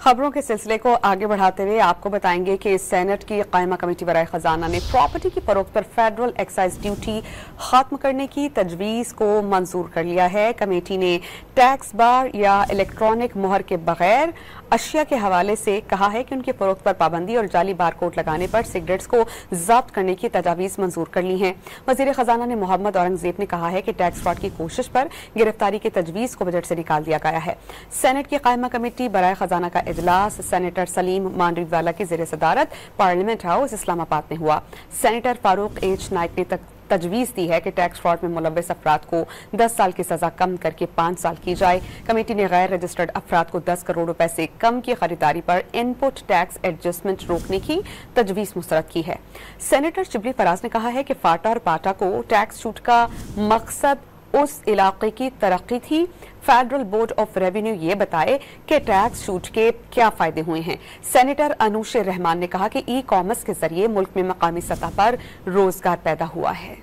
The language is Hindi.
खबरों के सिलसिले को आगे बढ़ाते हुए आपको बताएंगे कि सेनेट की कायमा कमेटी बराए खजाना ने प्रॉपर्टी की फरोख्त पर फेडरल एक्साइज ड्यूटी खत्म करने की तजवीज़ को मंजूर कर लिया है। कमेटी ने टैक्स बार या इलेक्ट्रॉनिक मुहर के बगैर अशिया के हवाले से कहा है कि उनकी फरोख्त पर पाबंदी और जाली बारकोड लगाने पर सिगरेट्स को जब्त करने की तजावीज़ मंजूर कर ली हैं। वज़ीर खजाना ने मोहम्मद औरंगजेब ने कहा है कि टैक्स फ्रॉड की कोशिश पर गिरफ्तारी की तजवीज़ को बजट से निकाल दिया गया है। सेनेट की कायमा कमेटी बराए खजाना का इजलास सेनेटर सलीम मानरीवाला की ज़ेर सदारत पार्लियामेंट हाउस इस्लामाबाद में हुआ। सेनेटर फारूक एच नाइक ने तजवीज़ दी है कि टैक्स फ्रॉड में मुलव्वस अफराद को 10 साल की सजा कम करके 5 साल की जाए। कमेटी ने गैर रजिस्टर्ड अफराद को 10 करोड़ रुपए से कम की खरीदारी पर इनपुट टैक्स एडजस्टमेंट रोकने की तजवीज़ मुस्तरद की है। सेनेटर शिबली फराज ने कहा है कि फाटा और पाटा को टैक्स छूट का मकसद उस इलाके की तरक्की थी। फेडरल बोर्ड ऑफ रेवेन्यू ये बताए कि टैक्स छूट के क्या फायदे हुए हैं। सेनेटर अनूश रहमान ने कहा कि ई कॉमर्स के जरिए मुल्क में मकामी सतह पर रोजगार पैदा हुआ है।